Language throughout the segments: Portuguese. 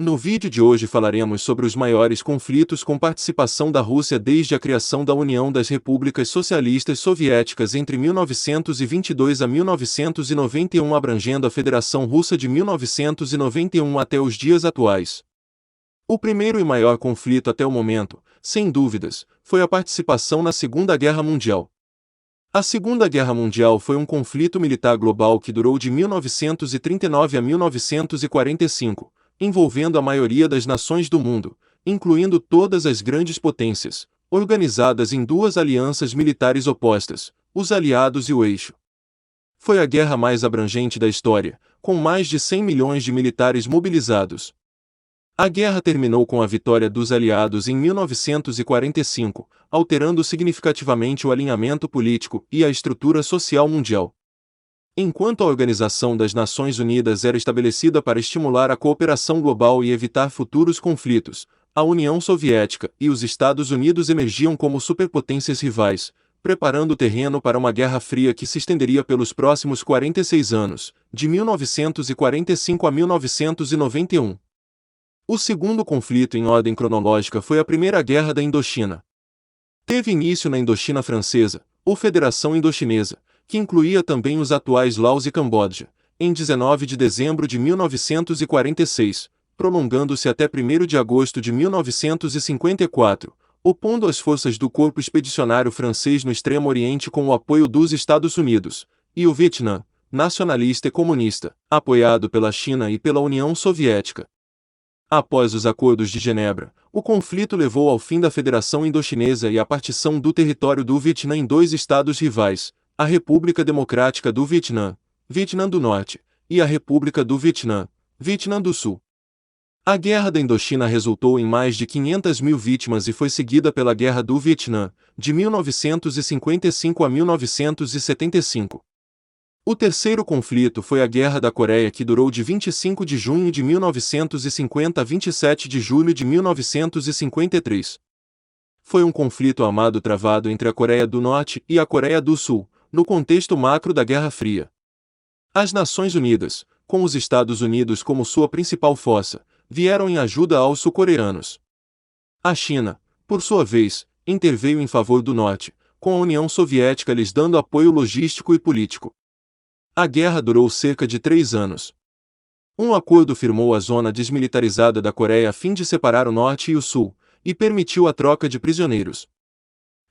No vídeo de hoje falaremos sobre os maiores conflitos com participação da Rússia desde a criação da União das Repúblicas Socialistas Soviéticas entre 1922 a 1991, abrangendo a Federação Russa de 1991 até os dias atuais. O primeiro e maior conflito até o momento, sem dúvidas, foi a participação na Segunda Guerra Mundial. A Segunda Guerra Mundial foi um conflito militar global que durou de 1939 a 1945. Envolvendo a maioria das nações do mundo, incluindo todas as grandes potências, organizadas em duas alianças militares opostas, os Aliados e o Eixo. Foi a guerra mais abrangente da história, com mais de 100 milhões de militares mobilizados. A guerra terminou com a vitória dos Aliados em 1945, alterando significativamente o alinhamento político e a estrutura social mundial. Enquanto a Organização das Nações Unidas era estabelecida para estimular a cooperação global e evitar futuros conflitos, a União Soviética e os Estados Unidos emergiam como superpotências rivais, preparando o terreno para uma Guerra Fria que se estenderia pelos próximos 46 anos, de 1945 a 1991. O segundo conflito em ordem cronológica foi a Primeira Guerra da Indochina. Teve início na Indochina Francesa, ou Federação Indochinesa, que incluía também os atuais Laos e Camboja, em 19 de dezembro de 1946, prolongando-se até 1º de agosto de 1954, opondo as forças do Corpo Expedicionário Francês no Extremo Oriente com o apoio dos Estados Unidos, e o Vietnã, nacionalista e comunista, apoiado pela China e pela União Soviética. Após os Acordos de Genebra, o conflito levou ao fim da Federação Indochinesa e à partição do território do Vietnã em dois estados rivais, a República Democrática do Vietnã, Vietnã do Norte, e a República do Vietnã, Vietnã do Sul. A Guerra da Indochina resultou em mais de 500 mil vítimas e foi seguida pela Guerra do Vietnã, de 1955 a 1975. O terceiro conflito foi a Guerra da Coreia, que durou de 25 de junho de 1950 a 27 de julho de 1953. Foi um conflito armado travado entre a Coreia do Norte e a Coreia do Sul, no contexto macro da Guerra Fria. As Nações Unidas, com os Estados Unidos como sua principal força, vieram em ajuda aos sul-coreanos. A China, por sua vez, interveio em favor do Norte, com a União Soviética lhes dando apoio logístico e político. A guerra durou cerca de 3 anos. Um acordo firmou a zona desmilitarizada da Coreia a fim de separar o Norte e o Sul, e permitiu a troca de prisioneiros.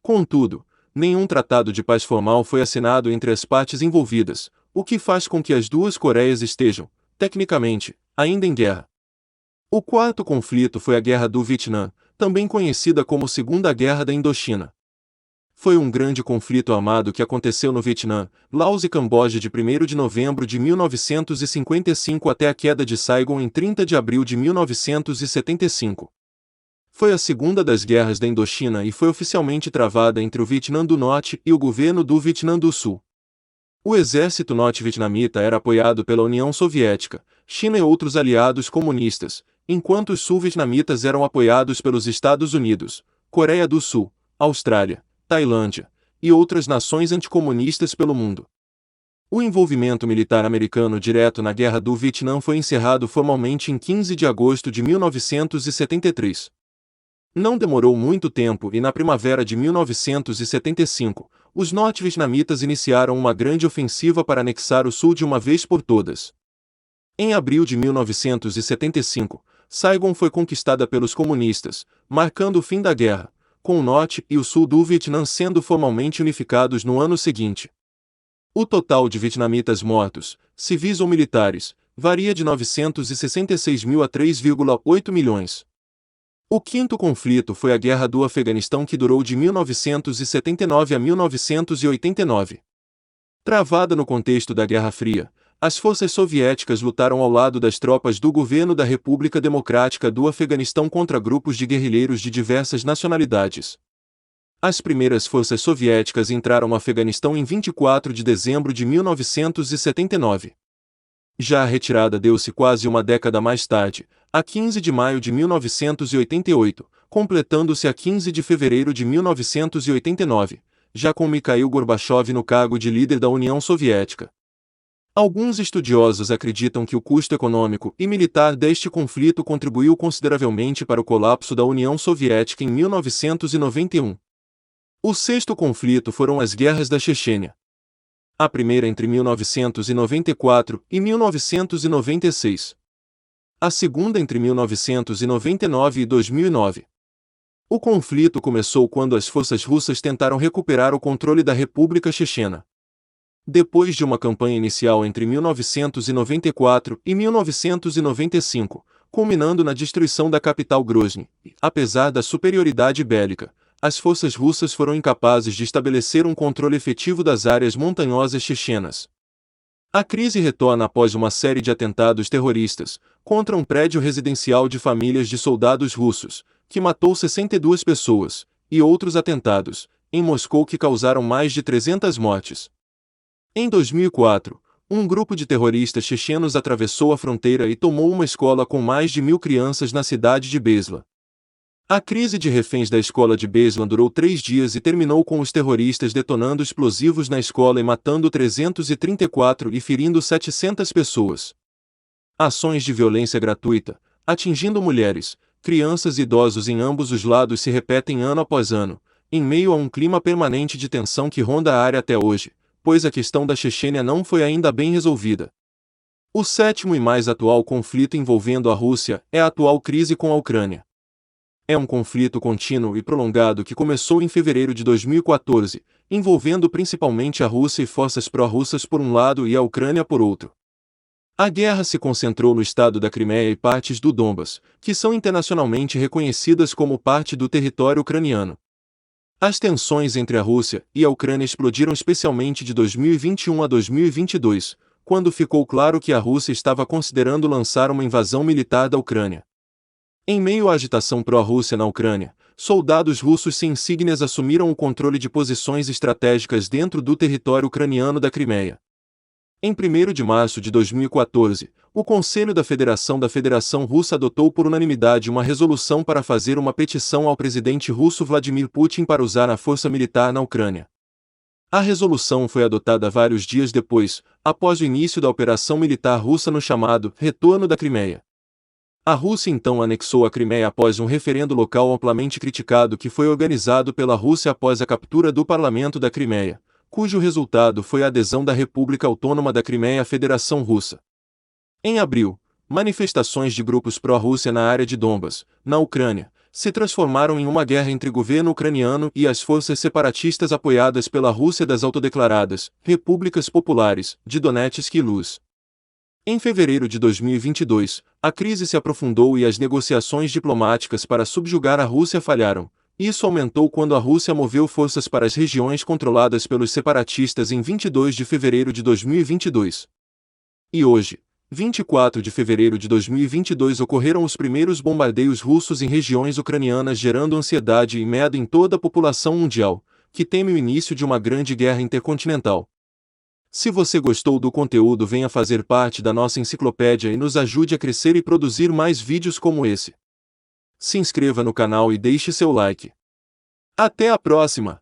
Contudo, nenhum tratado de paz formal foi assinado entre as partes envolvidas, o que faz com que as duas Coreias estejam, tecnicamente, ainda em guerra. O quarto conflito foi a Guerra do Vietnã, também conhecida como Segunda Guerra da Indochina. Foi um grande conflito armado que aconteceu no Vietnã, Laos e Camboja de 1º de novembro de 1955 até a queda de Saigon em 30 de abril de 1975. Foi a segunda das guerras da Indochina e foi oficialmente travada entre o Vietnã do Norte e o governo do Vietnã do Sul. O exército norte-vietnamita era apoiado pela União Soviética, China e outros aliados comunistas, enquanto os sul-vietnamitas eram apoiados pelos Estados Unidos, Coreia do Sul, Austrália, Tailândia e outras nações anticomunistas pelo mundo. O envolvimento militar americano direto na Guerra do Vietnã foi encerrado formalmente em 15 de agosto de 1973. Não demorou muito tempo e na primavera de 1975, os norte-vietnamitas iniciaram uma grande ofensiva para anexar o Sul de uma vez por todas. Em abril de 1975, Saigon foi conquistada pelos comunistas, marcando o fim da guerra, com o Norte e o Sul do Vietnã sendo formalmente unificados no ano seguinte. O total de vietnamitas mortos, civis ou militares, varia de 966 mil a 3,8 milhões. O quinto conflito foi a Guerra do Afeganistão, que durou de 1979 a 1989. Travada no contexto da Guerra Fria, as forças soviéticas lutaram ao lado das tropas do governo da República Democrática do Afeganistão contra grupos de guerrilheiros de diversas nacionalidades. As primeiras forças soviéticas entraram no Afeganistão em 24 de dezembro de 1979. Já a retirada deu-se quase uma década mais tarde, a 15 de maio de 1988, completando-se a 15 de fevereiro de 1989, já com Mikhail Gorbachev no cargo de líder da União Soviética. Alguns estudiosos acreditam que o custo econômico e militar deste conflito contribuiu consideravelmente para o colapso da União Soviética em 1991. O sexto conflito foram as Guerras da Chechênia. A primeira entre 1994 e 1996. A segunda entre 1999 e 2009. O conflito começou quando as forças russas tentaram recuperar o controle da República Chechena. Depois de uma campanha inicial entre 1994 e 1995, culminando na destruição da capital Grozny, apesar da superioridade bélica, as forças russas foram incapazes de estabelecer um controle efetivo das áreas montanhosas chechenas. A crise retorna após uma série de atentados terroristas contra um prédio residencial de famílias de soldados russos, que matou 62 pessoas, e outros atentados, em Moscou que causaram mais de 300 mortes. Em 2004, um grupo de terroristas chechenos atravessou a fronteira e tomou uma escola com mais de 1.000 crianças na cidade de Beslan. A crise de reféns da escola de Beslan durou 3 dias e terminou com os terroristas detonando explosivos na escola e matando 334 e ferindo 700 pessoas. Ações de violência gratuita, atingindo mulheres, crianças e idosos em ambos os lados se repetem ano após ano, em meio a um clima permanente de tensão que ronda a área até hoje, pois a questão da Chechênia não foi ainda bem resolvida. O sétimo e mais atual conflito envolvendo a Rússia é a atual crise com a Ucrânia. É um conflito contínuo e prolongado que começou em fevereiro de 2014, envolvendo principalmente a Rússia e forças pró-russas por um lado e a Ucrânia por outro. A guerra se concentrou no estado da Crimeia e partes do Donbas, que são internacionalmente reconhecidas como parte do território ucraniano. As tensões entre a Rússia e a Ucrânia explodiram especialmente de 2021 a 2022, quando ficou claro que a Rússia estava considerando lançar uma invasão militar da Ucrânia. Em meio à agitação pró-Rússia na Ucrânia, soldados russos sem insígnias assumiram o controle de posições estratégicas dentro do território ucraniano da Crimeia. Em 1º de março de 2014, o Conselho da Federação Russa adotou por unanimidade uma resolução para fazer uma petição ao presidente russo Vladimir Putin para usar a força militar na Ucrânia. A resolução foi adotada vários dias depois, após o início da operação militar russa no chamado Retorno da Crimeia. A Rússia então anexou a Crimeia após um referendo local amplamente criticado que foi organizado pela Rússia após a captura do parlamento da Crimeia, cujo resultado foi a adesão da República Autônoma da Crimeia à Federação Russa. Em abril, manifestações de grupos pró-Rússia na área de Donbas, na Ucrânia, se transformaram em uma guerra entre o governo ucraniano e as forças separatistas apoiadas pela Rússia das autodeclaradas Repúblicas Populares de Donetsk e Luhansk. Em fevereiro de 2022, a crise se aprofundou e as negociações diplomáticas para subjugar a Rússia falharam. Isso aumentou quando a Rússia moveu forças para as regiões controladas pelos separatistas em 22 de fevereiro de 2022. E hoje, 24 de fevereiro de 2022, ocorreram os primeiros bombardeios russos em regiões ucranianas, gerando ansiedade e medo em toda a população mundial, que teme o início de uma grande guerra intercontinental. Se você gostou do conteúdo, venha fazer parte da nossa enciclopédia e nos ajude a crescer e produzir mais vídeos como esse. Se inscreva no canal e deixe seu like. Até a próxima!